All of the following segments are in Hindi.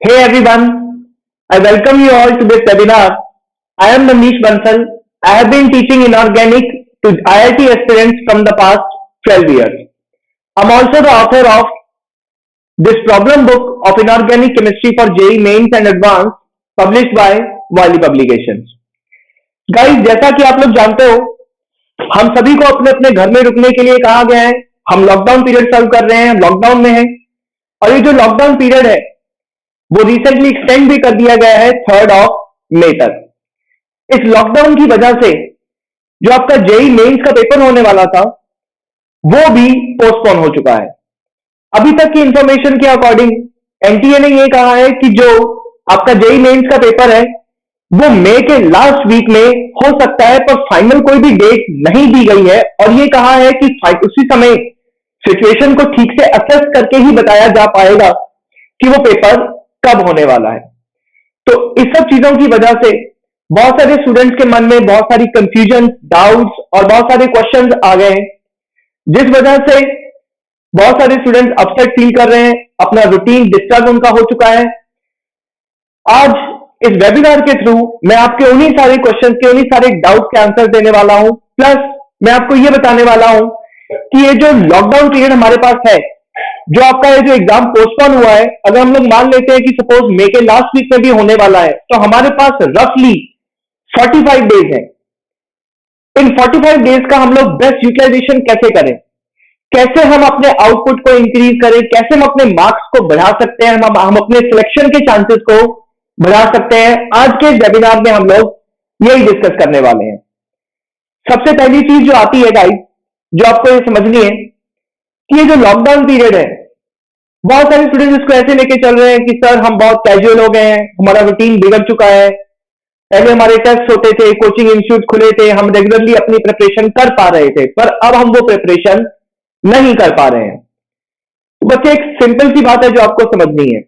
Hey everyone, I welcome you all to this webinar. I am Manish Bansal. I have been teaching inorganic to IIT aspirants from the past 12 years. I'm also the author of this problem book of inorganic chemistry for JEE Mains and Advanced published by Wiley Publications. Guys, जैसा कि आप लोग जानते हो, हम सभी को अपने अपने घर में रुकने के लिए कहा गया है। हम लॉकडाउन पीरियड सर्व कर रहे हैं, हम लॉकडाउन में हैं और ये जो लॉकडाउन पीरियड है वो रिसेंटली एक्सटेंड भी कर दिया गया है 3 मई तक। इस लॉकडाउन की वजह से जो आपका जेई मेंस का पेपर होने वाला था वो भी पोस्टपोन हो चुका है। अभी तक की इंफॉर्मेशन के अकॉर्डिंग एनटीए ने ये कहा है कि जो आपका जेई मेंस का पेपर है वो मई के लास्ट वीक में हो सकता है, पर फाइनल कोई भी डेट नहीं दी गई है और ये कहा है कि उसी समय सिचुएशन को ठीक से असेस करके ही बताया जा पाएगा कि वो पेपर कब होने वाला है। तो इस सब चीजों की वजह से बहुत सारे स्टूडेंट्स के मन में बहुत सारी कंफ्यूजन, डाउट्स और बहुत सारे क्वेश्चंस आ गए हैं, जिस वजह से बहुत सारे स्टूडेंट्स अपसेट फील कर रहे हैं, अपना रूटीन डिस्टर्ब उनका हो चुका है। आज इस वेबिनार के थ्रू मैं आपके उन्हीं सारे क्वेश्चंस के, उन्हीं सारे डाउट के आंसर देने वाला हूं। प्लस मैं आपको यह बताने वाला हूं कि ये जो लॉकडाउन पीरियड हमारे पास है, जो आपका ये जो एग्जाम पोस्टपोन हुआ है, अगर हम लोग मान लेते हैं कि सपोज मई के लास्ट वीक में भी होने वाला है, तो हमारे पास रफली 45 डेज है। इन 45 डेज का हम लोग बेस्ट यूटिलाइजेशन कैसे करें, कैसे हम अपने आउटपुट को इंक्रीज करें, कैसे हम अपने मार्क्स को बढ़ा सकते हैं, हम अपने सिलेक्शन के चांसेस को बढ़ा सकते हैं, आज के वेबिनार में हम लोग यही डिस्कस करने वाले हैं। सबसे पहली चीज जो आती है गाइस, जो आपको ये समझनी है कि ये जो लॉकडाउन पीरियड है, बहुत सारे स्टूडेंट्स इसको ऐसे लेके चल रहे हैं कि सर हम बहुत कैजुअल हो गए हैं, हमारा रूटीन बिगड़ चुका है, पहले हमारे टेस्ट होते थे, कोचिंग इंस्टीट्यूट खुले थे, हम रेगुलरली अपनी प्रिपरेशन कर पा रहे थे, पर अब हम वो प्रिपरेशन नहीं कर पा रहे हैं। तो बच्चे एक सिंपल सी बात है जो आपको समझनी है।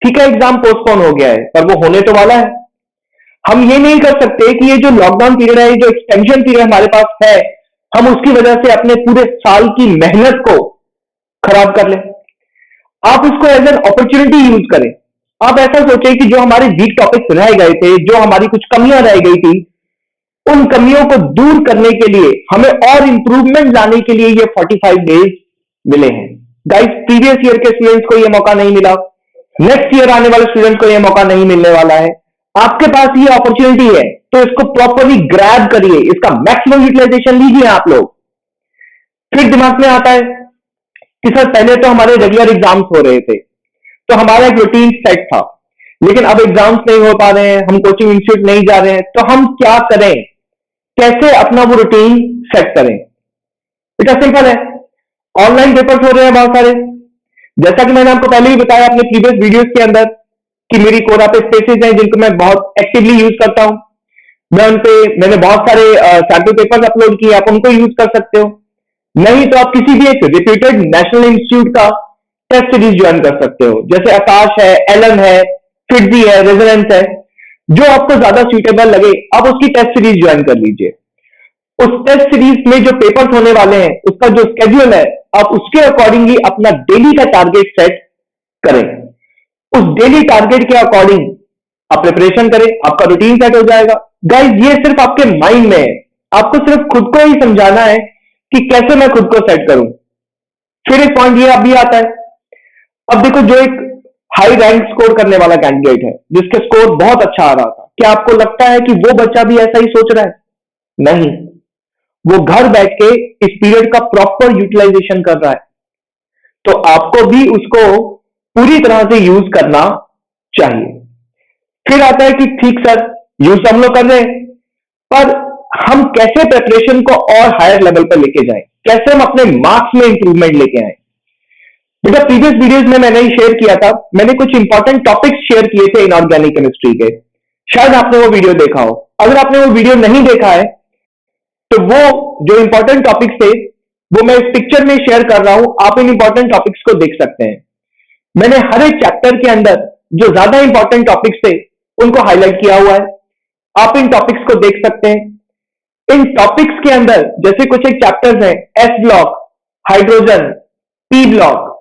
ठीक है, एग्जाम पोस्टपोन हो गया है, पर वो होने तो वाला है। हम ये नहीं कर सकते कि ये जो लॉकडाउन पीरियड है, जो एक्सटेंशन पीरियड हमारे पास है, हम उसकी वजह से अपने पूरे साल की मेहनत को खराब कर लें। आप इसको एज एन अपॉर्चुनिटी यूज करें। आप ऐसा सोचें कि जो हमारे वीक टॉपिक्स रह गए थे, जो हमारी कुछ कमियां रह गई थी, उन कमियों को दूर करने के लिए, हमें और इंप्रूवमेंट लाने के लिए ये 45 डेज मिले हैं। गाइस, प्रीवियस ईयर के स्टूडेंट्स को ये मौका नहीं मिला, नेक्स्ट ईयर आने वाले स्टूडेंट को ये मौका नहीं मिलने वाला है। आपके पास ये अपॉर्चुनिटी है, तो इसको प्रॉपरली ग्रैब करिए, इसका मैक्सिमम यूटिलाइजेशन लीजिए आप लोग। फिर दिमाग में आता है कि सर पहले तो हमारे रेगुलर एग्जाम्स हो रहे थे, तो हमारा एक रूटीन सेट था, लेकिन अब एग्जाम्स नहीं हो पा रहे हैं, हम कोचिंग इंस्टीट्यूट नहीं जा रहे हैं, तो हम क्या करें, कैसे अपना वो रूटीन सेट करें। बेटा सिंपल है, ऑनलाइन पेपर्स हो रहे हैं बहुत सारे। जैसा कि मैंने आपको पहले ही बताया अपने प्रीवियस वीडियोस के अंदर कि मेरी कोरा पे स्पेसेस हैं जिनको मैं बहुत एक्टिवली यूज करता हूं। मैंने बहुत सारे सैंपल पेपर्स अपलोड किए, आप उनको यूज कर सकते हो। नहीं तो आप किसी भी एक रिप्यूटेड नेशनल इंस्टीट्यूट का टेस्ट सीरीज ज्वाइन कर सकते हो, जैसे आकाश है, एलन है, फिटजी है, रेजोनेंस है। जो आपको ज्यादा सूटेबल लगे आप उसकी टेस्ट सीरीज ज्वाइन कर लीजिए। उस टेस्ट सीरीज में जो पेपर्स होने वाले हैं, उसका जो स्केड्यूल है, आप उसके अकॉर्डिंगली अपना डेली का टारगेट सेट करें। उस डेली टारगेट के अकॉर्डिंग आप प्रिपरेशन करें, आपका रूटीन सेट हो जाएगा। गाइस, ये सिर्फ आपके माइंड में है, आपको सिर्फ खुद को ही समझाना है कि कैसे मैं खुद को सेट करूं। फिर एक पॉइंट ये अभी आता है, अब देखो जो एक हाई रैंक स्कोर करने वाला कैंडिडेट है, जिसके स्कोर बहुत अच्छा आ रहा था, क्या आपको लगता है कि वो बच्चा भी ऐसा ही सोच रहा है? नहीं, वो घर बैठ के इस पीरियड का प्रॉपर यूटिलाइजेशन कर रहा है। तो आपको भी उसको पूरी तरह से यूज करना चाहिए। फिर आता है कि ठीक सर, यूज हम लोग कर रहे हैं, पर हम कैसे प्रिपरेशन को और हायर लेवल पर लेके जाएं, कैसे हम अपने मार्क्स में इंप्रूवमेंट लेके आए। बेटा प्रीवियस वीडियोस में मैंने ही शेयर किया था, मैंने कुछ इंपॉर्टेंट टॉपिक्स शेयर किए थे इनऑर्गेनिक केमिस्ट्री के, शायद आपने वो वीडियो देखा हो। अगर आपने वो वीडियो नहीं देखा है तो वो जो इंपॉर्टेंट टॉपिक्स थे वो मैं इस पिक्चर में शेयर कर रहा हूं, आप इन इंपॉर्टेंट टॉपिक्स को देख सकते हैं। मैंने हर एक चैप्टर के अंदर जो ज्यादा इंपॉर्टेंट टॉपिक्स थे उनको हाईलाइट किया हुआ है, आप इन टॉपिक्स को देख सकते हैं। इन टॉपिक्स के अंदर जैसे कुछ एक चैप्टर्स हैं, S block, hydrogen, P block,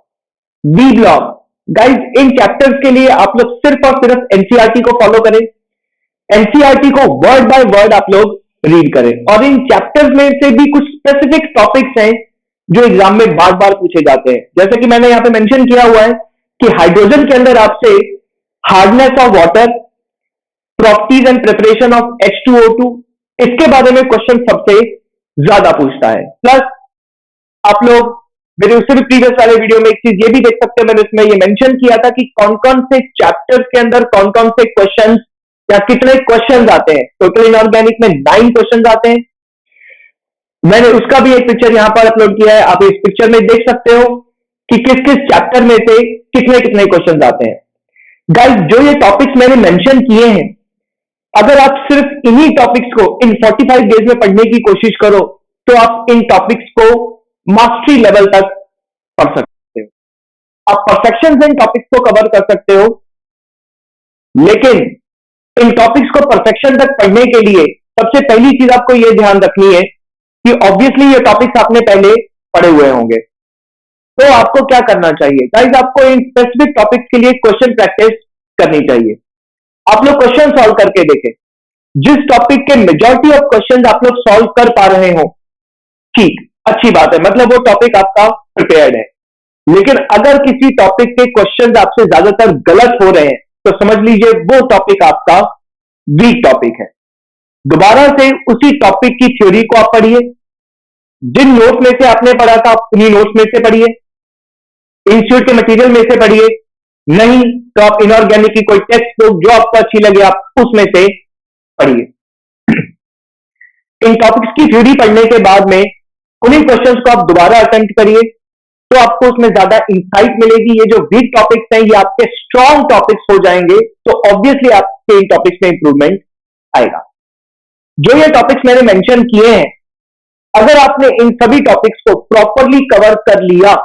B block, guys इन चैप्टर्स के लिए आप लोग सिर्फ और सिर्फ एनसीईआरटी को फॉलो करें, एनसीईआरटी को वर्ड बाय वर्ड आप लोग रीड करें, और इन चैप्टर्स में से भी कुछ स्पेसिफिक टॉपिक्स हैं जो एग्जाम में बार बार पूछे जाते हैं। जैसे कि मैंने यहां पे मेंशन किया हुआ है कि हाइड्रोजन के अंदर आपसे hardness of water, properties and preparation of H2O2, इसके बारे में क्वेश्चन सबसे ज्यादा पूछता है। प्लस आप लोग मेरे उससे भी प्रीवियस वाले वीडियो में एक चीज ये भी देख सकते हैं, मैंने इसमें ये मेंशन किया था कि कौन कौन से चैप्टर्स के अंदर कौन कौन से क्वेश्चंस या कितने क्वेश्चंस आते हैं। टोटल इनऑर्गेनिक में 9 क्वेश्चंस आते हैं। मैंने उसका भी एक पिक्चर यहां पर अपलोड किया है, आप इस पिक्चर में देख सकते हो कि किस किस चैप्टर में से कितने कितने क्वेश्चंस आते हैं। गाइस जो ये टॉपिक्स मैंने मेंशन किए हैं, अगर आप सिर्फ इन्हीं टॉपिक्स को इन 45 डेज में पढ़ने की कोशिश करो तो आप इन टॉपिक्स को मास्टरी लेवल तक पढ़ सकते हो। आप परफेक्शन से इन टॉपिक्स को कवर कर सकते हो, लेकिन इन टॉपिक्स को परफेक्शन तक पढ़ने के लिए सबसे पहली चीज आपको यह ध्यान रखनी है कि ऑब्वियसली ये टॉपिक्स आपने पहले पढ़े हुए होंगे। तो आपको क्या करना चाहिए गाइस, आपको इन स्पेसिफिक टॉपिक्स के लिए क्वेश्चन प्रैक्टिस करनी चाहिए। आप लोग क्वेश्चन सॉल्व करके देखें। जिस टॉपिक के मेजॉरिटी ऑफ क्वेश्चन आप लोग सॉल्व कर पा रहे हो, ठीक, अच्छी बात है, मतलब वो टॉपिक आपका प्रिपेयर्ड है। लेकिन अगर किसी टॉपिक के क्वेश्चन आपसे ज्यादातर गलत हो रहे हैं तो समझ लीजिए वो टॉपिक आपका वीक टॉपिक है। दोबारा से उसी टॉपिक की थ्योरी को आप पढ़िए, जिन नोट्स में से आपने पढ़ा था उन्हीं नोट्स में से पढ़िए, इंस्टीट्यूट के मटेरियल में से पढ़िए, नहीं तो आप इनऑर्गेनिक की कोई टेक्स्ट बुक जो आपको अच्छी लगे आप उसमें से पढ़िए। इन टॉपिक्स की थ्योरी पढ़ने के बाद में उन्हीं क्वेश्चंस को आप दोबारा अटेम्प्ट करिए, तो आपको उसमें ज्यादा इंसाइट मिलेगी। ये जो वीक टॉपिक्स हैं ये आपके स्ट्रॉन्ग टॉपिक्स हो जाएंगे, तो ऑब्वियसली आपके इन टॉपिक्स में इंप्रूवमेंट आएगा। जो ये टॉपिक्स मैंने मेंशन किए हैं, अगर आपने इन सभी टॉपिक्स को प्रॉपरली कवर कर लिया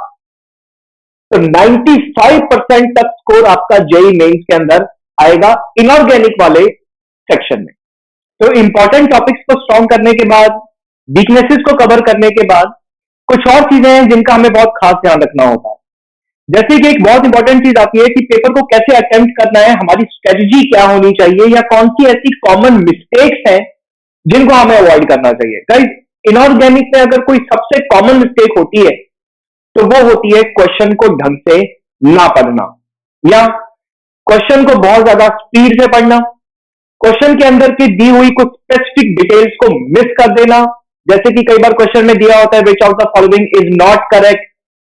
तो 95% तक स्कोर आपका जेईई मेंस के अंदर आएगा इनऑर्गेनिक वाले सेक्शन में। तो इंपॉर्टेंट टॉपिक्स को स्ट्रॉन्ग करने के बाद, वीकनेसेस को कवर करने के बाद, कुछ और चीजें हैं जिनका हमें बहुत खास ध्यान रखना होता है। जैसे कि एक बहुत इंपॉर्टेंट चीज आती है कि पेपर को कैसे अटेम्प्ट करना है, हमारी स्ट्रेटजी क्या होनी चाहिए, या कौन सी ऐसी कॉमन मिस्टेक्स हैं जिनको हमें अवॉइड करना चाहिए। गाइस इनऑर्गेनिक में अगर कोई सबसे कॉमन मिस्टेक होती है तो वो होती है क्वेश्चन को ढंग से ना पढ़ना, या क्वेश्चन को बहुत ज्यादा स्पीड से पढ़ना, क्वेश्चन के अंदर की दी हुई कुछ स्पेसिफिक डिटेल्स को मिस कर देना। जैसे कि कई बार क्वेश्चन में दिया होता है which of the following is not correct,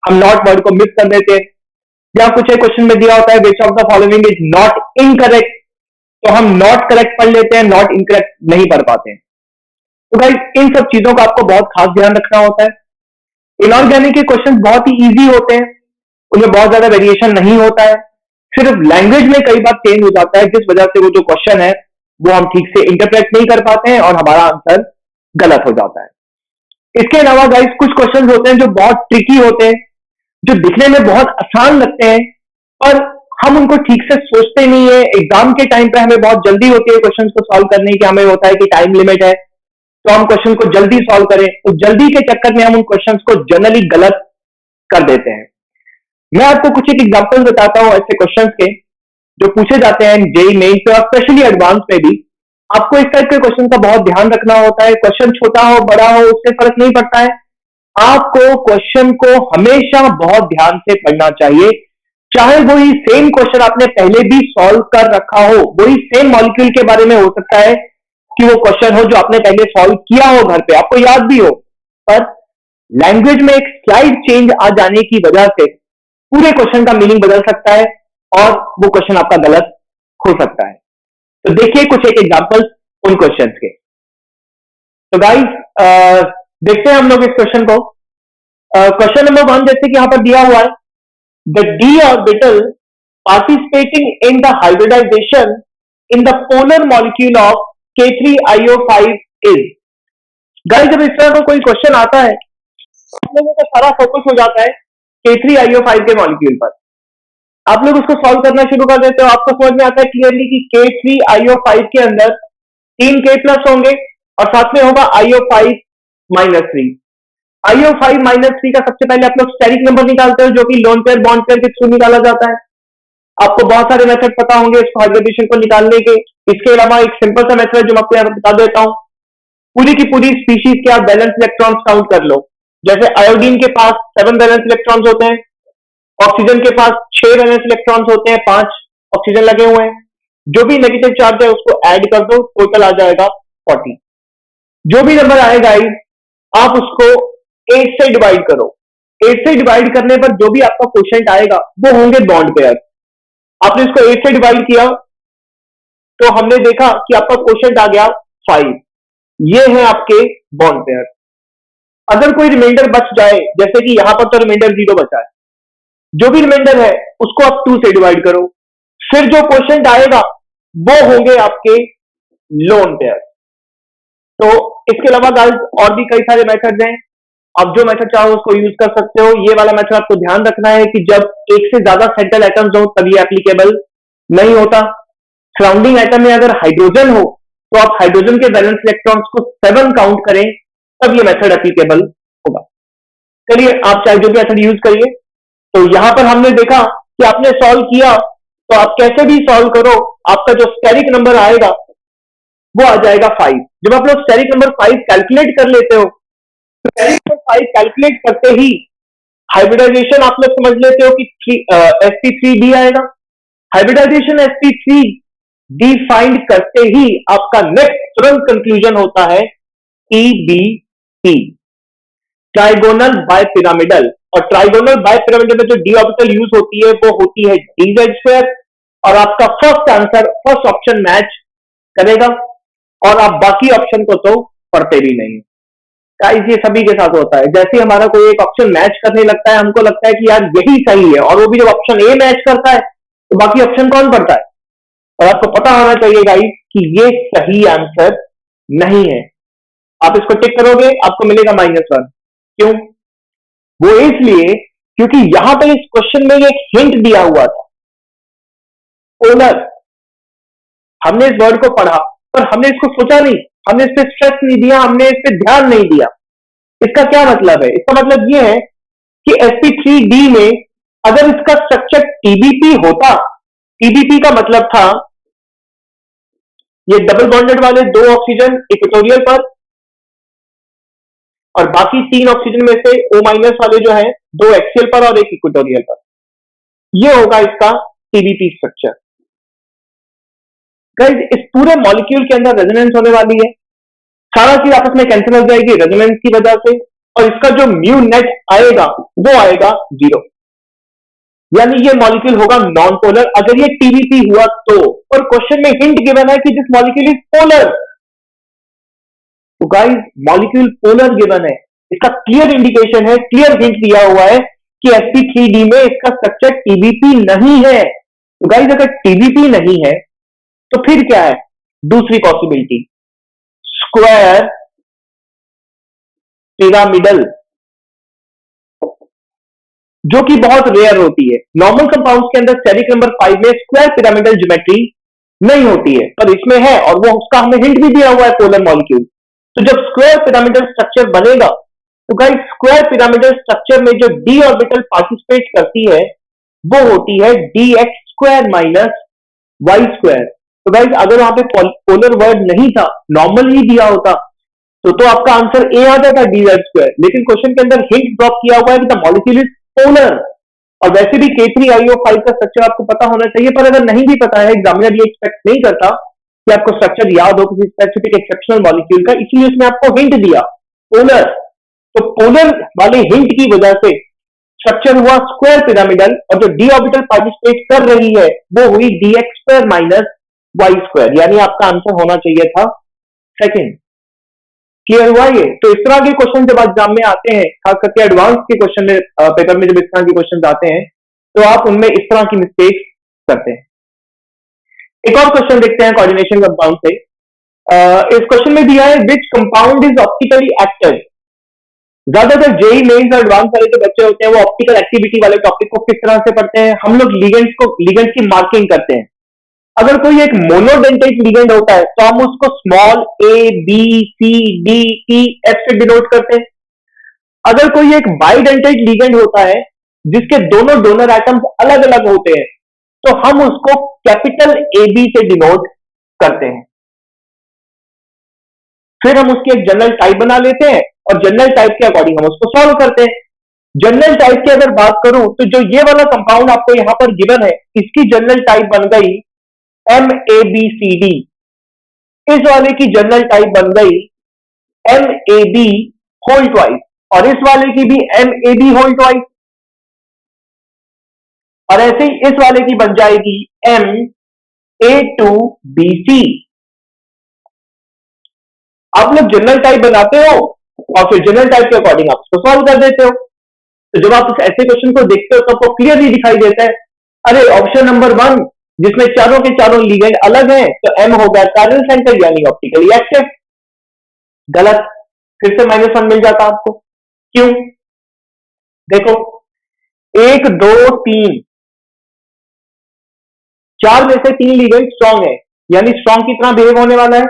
हम नॉट वर्ड को मिस कर देते हैं, या कुछ एक क्वेश्चन में दिया होता है which of the following is not incorrect, तो हम नॉट करेक्ट पढ़ लेते हैं, नॉट इनकरेक्ट नहीं पढ़ पाते हैं। तो भाई इन सब चीजों का आपको बहुत खास ध्यान रखना होता है। इनऑर्गेनिक के क्वेश्चन बहुत ही इजी होते हैं, उनमें बहुत ज्यादा वेरिएशन नहीं होता है, सिर्फ लैंग्वेज में कई बार चेंज हो जाता है जिस वजह से वो जो क्वेश्चन है वो हम ठीक से इंटरप्रेट नहीं कर पाते हैं और हमारा आंसर गलत हो जाता है। इसके अलावा गाइस कुछ क्वेश्चन होते हैं जो बहुत ट्रिकी होते हैं, जो दिखने में बहुत आसान लगते हैं और हम उनको ठीक से सोचते नहीं है। एग्जाम के टाइम पे हमें बहुत जल्दी होती है क्वेश्चन को सॉल्व करने की, हमें होता है कि टाइम लिमिट है तो हम क्वेश्चन को जल्दी सॉल्व करें, तो जल्दी के चक्कर में हम उन क्वेश्चन को जनरली गलत कर देते हैं। मैं आपको कुछ एक एग्जाम्पल बताता हूं ऐसे क्वेश्चंस के जो पूछे जाते हैं जेईई मेंस में और स्पेशली एडवांस में भी। आपको इस टाइप के क्वेश्चन का बहुत ध्यान रखना होता है। क्वेश्चन छोटा हो बड़ा हो उससे फर्क नहीं पड़ता है, आपको क्वेश्चन को हमेशा बहुत ध्यान से पढ़ना चाहिए। चाहे वही सेम क्वेश्चन आपने पहले भी सॉल्व कर रखा हो, वही सेम मॉलिक्यूल के बारे में हो सकता है कि वो क्वेश्चन हो जो आपने पहले सॉल्व किया हो घर पे, आपको याद भी हो, पर लैंग्वेज में एक स्लाइड चेंज आ जाने की वजह से पूरे क्वेश्चन का मीनिंग बदल सकता है और वो क्वेश्चन आपका गलत हो सकता है। तो देखिए कुछ एक एग्जांपल्स उन क्वेश्चंस के। तो गाइस देखते हैं हम लोग इस क्वेश्चन को। क्वेश्चन नंबर 1 जैसे कि यहां पर दिया हुआ है, the D orbital participating in the hybridization in the polar molecule of K3IO5 is. Guys जब इस तरह का कोई क्वेश्चन आता है आप लोगों का सारा फोकस हो जाता है K3IO5 के मॉलिक्यूल पर। आप लोग उसको सॉल्व करना शुरू कर देते हो, आपको समझ में आता है क्लियरली कि K3IO5 के अंदर 3 K प्लस होंगे और साथ में होगा IO5 माइनस 3। IO5 माइनस 3 का सबसे पहले आप लोग स्टेरिक नंबर निकालते हो जो कि लोन पेयर बॉन्ड पेयर के थ्रू निकाला जाता है। आपको बहुत सारे मेथड पता होंगे इसको हाइब्रिडेशन को निकालने के। इसके अलावा एक सिंपल सा मेथड जो मैं आपको यहाँ पे बता देता हूँ, पूरी की पूरी स्पीशीज के आप बैलेंस इलेक्ट्रॉन्स काउंट कर लो। जैसे आयोडीन के पास 7 बैलेंस इलेक्ट्रॉन्स होते हैं, ऑक्सीजन के पास 6 वैलेंस इलेक्ट्रॉन्स होते हैं, 5 ऑक्सीजन लगे हुए हैं। जो भी नेगेटिव चार्ज है उसको ऐड कर दो, टोटल आ जाएगा 40। जो भी नंबर आएगा आप उसको 8 से डिवाइड करो। 8 से डिवाइड करने पर जो भी आपका क्वोशिएंट आएगा वो होंगे बॉन्ड पेयर। आपने इसको 8 से डिवाइड किया तो हमने देखा कि आपका क्वोशिएंट आ गया 5। ये है आपके बॉन्ड पेयर। अगर कोई रिमाइंडर बच जाए, जैसे कि यहां पर तो रिमाइंडर 0 बचा है, जो भी रिमाइंडर है उसको आप 2 से डिवाइड करो, फिर जो क्वोशिएंट आएगा वो होंगे आपके लोन पेयर। तो इसके अलावा गाइस और भी कई सारे मेथड्स हैं, आप जो मेथड चाहो उसको यूज कर सकते हो। ये वाला मेथड आपको ध्यान रखना है कि जब एक से ज्यादा सेंट्रल एटम्स हो तब ये एप्लीकेबल नहीं होता। सराउंडिंग एटम में अगर हाइड्रोजन हो तो आप हाइड्रोजन के बैलेंस इलेक्ट्रॉन्स को 7 काउंट करें, तब ये मेथड एप्लीकेबल होगा। चलिए आप चाहे जो भी मेथड यूज करिए। तो यहां पर हमने देखा कि आपने सॉल्व किया तो आप कैसे भी सॉल्व करो, आपका जो स्टेरिक नंबर आएगा वो आ जाएगा 5। जब आप लोग स्टेरिक नंबर 5 कैलकुलेट कर लेते हो तो स्टेरिक नंबर 5 कैलकुलेट करते ही हाइब्रिडाइजेशन आप लोग समझ लेते हो कि sp3d आएगा। हाइब्रिडाइजेशन sp3d फाइंड करते ही आपका नेक्स्ट तुरंत कंक्लूजन होता है TBP, ट्राइगोनल बायपिरामिडल। और ट्राइगोनल बायपिरामिडल में जो डी ऑर्बिटल यूज होती है वो होती है dz²। और आपका first answer, first option match करेगा और आप बाकी ऑप्शन को तो पढ़ते भी नहीं। गाइस ये सभी के साथ होता है, जैसे हमारा कोई एक ऑप्शन मैच करने लगता है, हमको लगता है कि यार यही सही है, और वो भी जब ऑप्शन ए मैच करता है तो बाकी ऑप्शन कौन पढ़ता है। और आपको पता होना चाहिए गाइस कि ये सही आंसर नहीं है। आप इसको टिक करोगे आपको मिलेगा -1। क्यों? वो इसलिए क्योंकि यहां पर इस क्वेश्चन में एक हिंट दिया हुआ था, पोलर। हमने इस वर्ड को पढ़ा पर हमने इसको सोचा नहीं, हमने इस पर स्ट्रेस नहीं दिया, हमने इस पर ध्यान नहीं दिया। इसका क्या मतलब है? इसका मतलब यह है कि sp3d में अगर इसका स्ट्रक्चर TBP होता, TBP का मतलब था ये डबल बॉन्डेड वाले 2 ऑक्सीजन इक्वेटोरियल पर और बाकी 3 ऑक्सीजन में से O- वाले जो है 2 एक्सियल पर और 1 इक्वेटोरियल पर। ये होगा इसका TBP स्ट्रक्चर। गाइस इस पूरे मॉलिक्यूल के अंदर रेजोनेंस होने वाली है, सारा चीज आपस में कैंसिल हो जाएगी रेजोनेंस की वजह से, और इसका जो म्यू नेट आएगा वो आएगा 0। यानी ये मॉलिक्यूल होगा नॉन पोलर अगर ये TBP हुआ तो। और क्वेश्चन में हिंट गिवन है कि दिस मॉलिक्यूल इज पोलर। तो गाइस मॉलिक्यूल पोलर गिवन है, इसका क्लियर इंडिकेशन है, क्लियर हिंट दिया हुआ है कि sp3d में इसका स्ट्रक्चर TBP नहीं है। तो गाइस अगर TBP नहीं है तो फिर क्या है? दूसरी पॉसिबिलिटी, स्क्वायर पिरामिडल, जो कि बहुत रेयर होती है। नॉर्मल कंपाउंड्स के अंदर स्टेरिक नंबर 5 में स्क्वायर पिरामिडल ज्योमेट्री नहीं होती है, पर इसमें है, और वो उसका हमें हिंट भी दिया हुआ है, पोलर मॉलिक्यूल। तो जब स्क्वायर पिरामिडल स्ट्रक्चर बनेगा तो गाइस स्क्वायर पिरामिडल स्ट्रक्चर में जो डी ऑर्बिटल पार्टिसिपेट करती है वो होती है dx² - y²। तो गाइस अगर वहां पे पोलर वर्ड नहीं था, नॉर्मल ही दिया होता तो आपका आंसर ए आ जाता dz²। लेकिन क्वेश्चन के अंदर हिंट ड्रॉप किया हुआ है कि द मॉलिक्यूल इज पोलर। और वैसे भी K3IO5 का स्ट्रक्चर आपको पता होना चाहिए, पर अगर नहीं भी पता है, एग्जामिनर ये एक्सपेक्ट नहीं करता कि आपको स्ट्रक्चर याद हो किसी स्पेसिफिक एक्सेप्शनल मॉलिक्यूल का, इसलिए उसने आपको हिंट दिया पोलर। तो पोलर वाले हिंट की वजह से स्ट्रक्चर हुआ स्क्वायर पिरामिडल, और जो डी ऑर्बिटल पार्टिसिपेट कर रही है वो हुई dx² - y²। यानी आपका आंसर होना चाहिए था सेकंड। क्लियर हुआ ये? तो इस तरह के क्वेश्चन जब एग्जाम में आते हैं, खास करके एडवांस के क्वेश्चन में पेपर में जब इस तरह के क्वेश्चन आते हैं तो आप उनमें इस तरह की मिस्टेक करते हैं। एक और क्वेश्चन देखते हैं कोऑर्डिनेशन कंपाउंड से। इस क्वेश्चन में दिया है which compound is optically active. ज्यादातर जेई मेंस और एडवांस वाले जो बच्चे होते हैं वो ऑप्टिकल एक्टिविटी वाले टॉपिक को किस तरह से पढ़ते हैं? हम लोग लिगेंड्स की मार्किंग करते हैं। अगर कोई एक मोनोडेंटेट लिगेंड होता है तो हम उसको small a b c d e f से डिनोट करते हैं। अगर कोई एक बाइडेंटेट लिगेंड होता है जिसके दोनों डोनर एटम्स अलग अलग होते हैं तो हम उसको कैपिटल ए बी से डिनोट करते हैं। फिर हम उसकी एक जनरल टाइप बना लेते हैं और जनरल टाइप के अकॉर्डिंग हम उसको सॉल्व करते हैं। जनरल टाइप की अगर बात करूं तो जो ये वाला कंपाउंड आपको यहां पर गिवन है, इसकी जनरल टाइप बन गई MABCD। इस वाले की जनरल टाइप बन गई MAB होल ट्वाइस, और इस वाले की भी MAB होल ट्वाइस, और ऐसे ही इस वाले की बन जाएगी MA2BC। आप लोग जनरल टाइप बनाते हो और फिर जनरल टाइप के अकॉर्डिंग आप उसको सॉल्व कर देते हो। तो जब आप ऐसे क्वेश्चन को देखते हो तो आपको क्लियरली दिखाई देता है, अरे ऑप्शन नंबर 1 जिसमें चारों के चारों लिगेंड अलग हैं, तो M हो गया कार्बन सेंटर यानी ऑप्टिकली एक्टिव। गलत, फिर से -1 मिल जाता आपको। क्यों? देखो 1 2 3 4 में से 3 लिगेंड स्ट्रॉन्ग है, यानी स्ट्रॉन्ग की तरह बिहेव होने वाला है।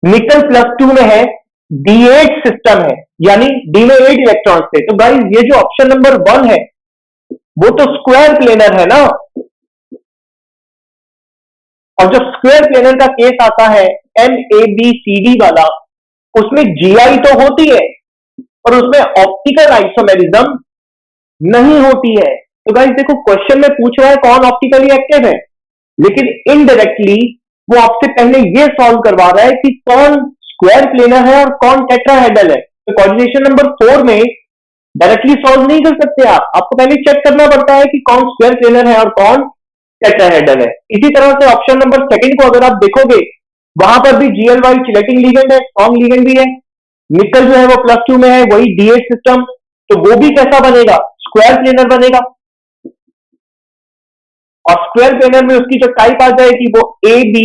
निकल +2 में है, D8 सिस्टम है, यानी D में 8 इलेक्ट्रॉन्स थे। तो गाइस ये जो ऑप्शन नंबर 1 है वो तो स्क्वायर प्लेनर है ना, और जब स्क्वायर प्लेनर का केस आता है MABCD वाला, उसमें GI तो होती है और उसमें ऑप्टिकल आइसोमेरिज्म नहीं होती है। तो गाइस देखो क्वेश्चन में पूछ रहा है कौन ऑप्टिकली एक्टिव है, लेकिन इनडायरेक्टली वो आपसे पहले ये सॉल्व करवा रहा है कि कौन स्क्वायर प्लेनर है और कौन टेट्राहेड्रल है। तो कोऑर्डिनेशन नंबर 4 में डायरेक्टली सॉल्व नहीं कर सकते आप, आपको पहले चेक करना पड़ता है कि कौन स्क्वायर प्लेनर है और कौन टेट्राहेड्रल है। इसी तरह से ऑप्शन नंबर 2 को अगर आप देखोगे, वहां पर भी GLY चिलेटिंग लिगेंड है, स्ट्रॉन्ग लिगेंड भी है। निकल जो है वो +2 में है, वही D8 सिस्टम, तो वो भी कैसा बनेगा? स्क्वायर प्लेनर बनेगा। और स्क्वायर प्लेनर में उसकी जो टाइप आ जाएगी वो AB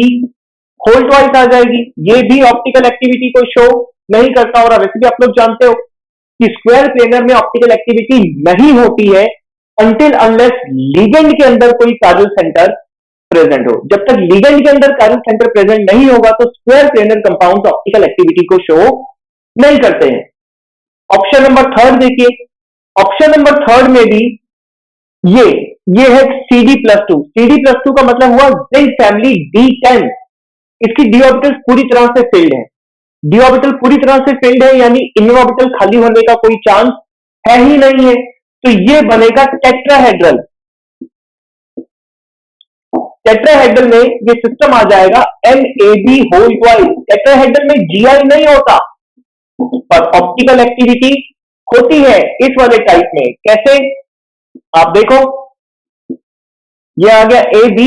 होल ट्वाइस आ जाएगी। ये भी ऑप्टिकल एक्टिविटी को शो नहीं करता, और वैसे भी आप लोग जानते हो कि स्क्वायर प्लेनर में ऑप्टिकल एक्टिविटी नहीं होती है अनटिल अनलेस लिगेंड के अंदर कोई कार्यल सेंटर प्रेजेंट हो। जब तक लिगेंड के अंदर कार्यल सेंटर प्रेजेंट नहीं होगा तो square planar compound optical activity को शो नहीं करते हैं। ऑप्शन नंबर 3 देखिए, ऑप्शन नंबर 3 में भी ये है CD+2। CD+2 का मतलब हुआ जिंक फैमिली D10। इसकी डी ऑर्बिटल पूरी तरह से फिल्ड है। डी ऑर्बिटल पूरी तरह से फिल्ड है यानी इनर ऑर्बिटल खाली होने का कोई चांस है ही नहीं है, तो ये बनेगा टेट्राहेड्रल। टेट्राहेड्रल में ये सिस्टम आ जाएगा MAB होल ट्वाइस। टेट्राहेड्रल में GI नहीं होता पर ऑप्टिकल एक्टिविटी होती है इस वाले टाइप में। कैसे? आप देखो, ये आ गया AB,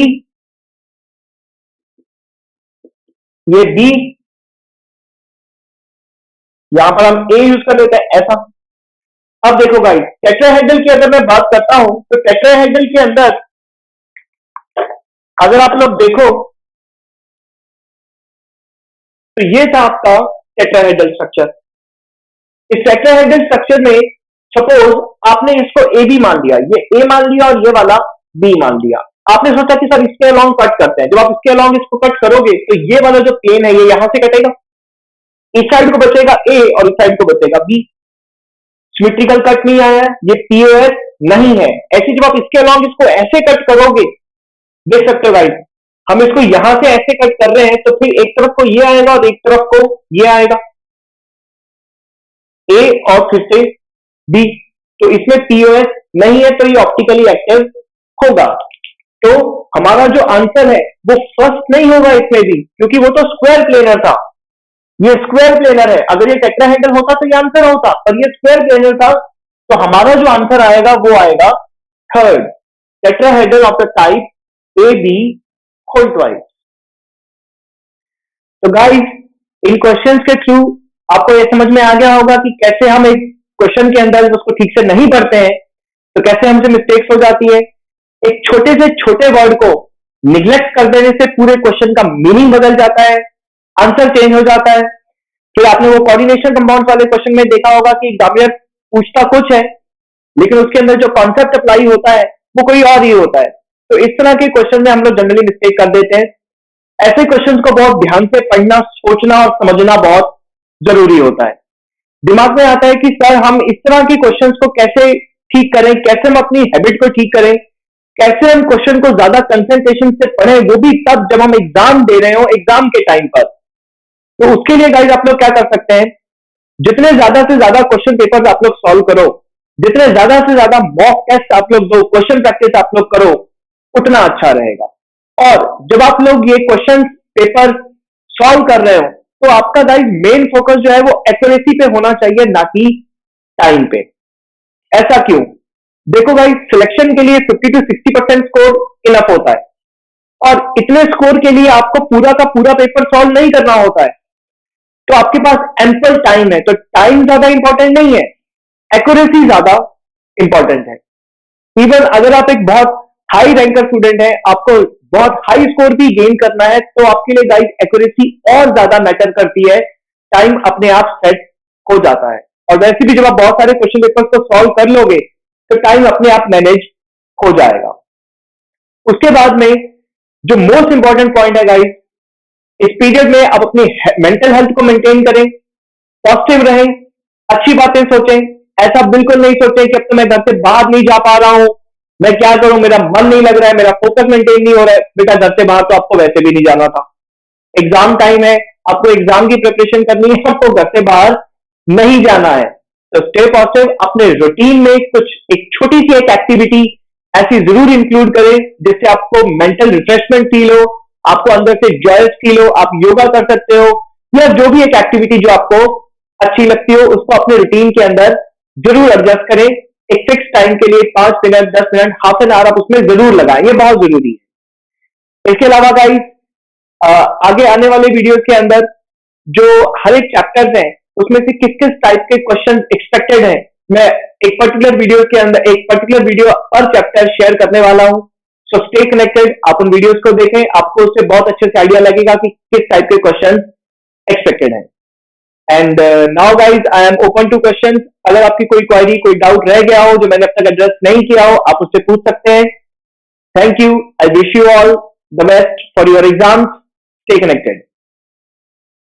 ये B, यहां पर हम A यूज कर लेते हैं ऐसा। अब देखो गाइस, टेट्राहेड्रल की अगर मैं बात करता हूं तो टेट्राहेड्रल के अंदर अगर आप लोग देखो तो ये था आपका टेट्राहेड्रल स्ट्रक्चर। इस टेट्राहेड्रल स्ट्रक्चर में सपोज आपने इसको AB मान लिया, ये A मान लिया और ये वाला B मान लिया। आपने सोचा कि सर इसके अलोंग कट करते हैं। जब आप इसके अलोंग इसको कट करोगे तो ये वाला जो प्लेन है ये यहां से कटेगा, इस साइड को बचेगा A और इस साइड को बचेगा B। सिमेट्रिकल कट नहीं आया है, ये POS नहीं है। ऐसे जब आप इसके अलोंग इसको ऐसे कट करोगे, देख सकते हो गाइस, हम इसको यहां से ऐसे कट कर रहे हैं तो फिर एक तरफ को ये आएगा और एक तरफ को ये आएगा, A और फिर से B। तो इसमें POS नहीं है तो ये ऑप्टिकली एक्टिव होगा। तो हमारा जो आंसर है वो फर्स्ट नहीं होगा इसमें भी, क्योंकि वो तो स्क्वायर प्लेनर था, ये स्क्वायर प्लेनर है। अगर ये टेट्राहेड्रल होता तो ये आंसर होता, पर ये स्क्वायर प्लेनर था, तो हमारा जो आंसर आएगा वो आएगा 3rd, tetrahedral of the type AB hole twice. तो गाइस, इन क्वेश्चंस के थ्रू आपको ये समझ में आ गया होगा कि कैसे हम एक क्वेश्चन के अंदर उसको ठीक से नहीं पढ़ते हैं तो कैसे हमसे मिस्टेक्स हो जाती है। एक छोटे से छोटे वर्ड को निग्लेक्ट कर देने से पूरे क्वेश्चन का मीनिंग बदल जाता है, आंसर चेंज हो जाता है। फिर आपने वो कोऑर्डिनेशन कंपाउंड वाले क्वेश्चन में देखा होगा कि एग्जामिनर पूछता कुछ है लेकिन उसके अंदर जो कॉन्सेप्ट अप्लाई होता है वो कोई और ही होता है। तो इस तरह के क्वेश्चन में हम लोग जनरली मिस्टेक कर देते हैं। ऐसे क्वेश्चंस को बहुत ध्यान से पढ़ना, सोचना और समझना बहुत जरूरी होता है। दिमाग में आता है कि सर हम इस तरह के क्वेश्चंस को कैसे ठीक करें, कैसे हम अपनी हैबिट को ठीक करें, कैसे हम क्वेश्चन को ज्यादा कंसंट्रेशन से पढ़ें, वो भी तब जब हम एग्जाम दे रहे हो, एग्जाम के टाइम पर। तो उसके लिए गाइस आप लोग क्या कर सकते हैं, जितने ज्यादा से ज्यादा क्वेश्चन पेपर आप लोग सॉल्व करो, जितने ज्यादा से ज्यादा मॉक टेस्ट आप लोग दो, क्वेश्चन प्रैक्टिस आप लोग करो, उतना अच्छा रहेगा। और जब आप लोग ये क्वेश्चन पेपर सॉल्व कर रहे हो, तो आपका गाइस मेन फोकस जो है वो एक्यूरेसी पे होना चाहिए, ना कि टाइम पे। ऐसा क्यों? देखो भाई, सिलेक्शन के लिए 50 to 60% स्कोर इनफ होता है, और इतने स्कोर के लिए आपको पूरा का पूरा पेपर सॉल्व नहीं करना होता है। तो आपके पास एम्पल टाइम है, तो टाइम ज्यादा इंपॉर्टेंट नहीं है, एक्यूरेसी ज्यादा इंपॉर्टेंट है। इवन अगर आप एक बहुत हाई रैंकर स्टूडेंट है, आपको बहुत हाई स्कोर भी गेन करना है, तो आपके लिए गाइस एक्यूरेसी और ज्यादा मैटर करती है, टाइम अपने आप सेट हो जाता है। और वैसे भी जब आप बहुत सारे क्वेश्चन पेपर्स को सॉल्व कर लोगे, तो टाइम अपने आप मैनेज हो जाएगा। उसके बाद में जो मोस्ट इंपॉर्टेंट पॉइंट है गाइस, इस पीरियड में आप अपनी मेंटल हेल्थ को मेंटेन करें, पॉजिटिव रहें, अच्छी बातें सोचें। ऐसा बिल्कुल नहीं सोचें कि अब तो मैं घर से बाहर नहीं जा पा रहा हूं, मैं क्या करूं, मेरा मन नहीं लग रहा है, मेरा फोकस मेंटेन नहीं हो रहा है। बेटा, घर से बाहर तो आपको वैसे भी नहीं जाना था, एग्जाम टाइम है, आपको एग्जाम की प्रिपरेशन करनी है, आपको घर से बाहर नहीं जाना है। तो स्टे पॉजिटिव, अपने रूटीन में कुछ एक छोटी सी एक एक्टिविटी ऐसी जरूर इंक्लूड करें जिससे आपको मेंटल रिफ्रेशमेंट फील हो, आपको अंदर से जॉयस फील हो। आप योगा कर सकते हो, या जो भी एक एक्टिविटी जो आपको अच्छी लगती हो, उसको अपने रूटीन के अंदर जरूर एडजस्ट करें। एक फिक्स टाइम के लिए 5 minute, 10 minute, half an hour आप उसमें जरूर लगाएं, ये बहुत जरूरी है। इसके अलावा गाइस, आगे आने वाले वीडियो के अंदर जो हर एक चैप्टर्स हैं, उसमें से किस किस टाइप के क्वेश्चन एक्सपेक्टेड हैं, मैं एक पर्टिकुलर वीडियो के अंदर एक पर्टिकुलर वीडियो पर चैप्टर शेयर करने वाला हूं। सो स्टे कनेक्टेड, आप उन वीडियोस को देखें, आपको उससे बहुत अच्छे से आइडिया लगेगा कि किस टाइप के क्वेश्चन एक्सपेक्टेड हैं। And now guys, I am open to question. अगर आपकी कोई क्वेरी, कोई डाउट रह गया हो जो मैंने अब तक एड्रेस नहीं किया हो, आप उससे पूछ सकते हैं। Thank you. I wish you all the best for your exams. Stay connected.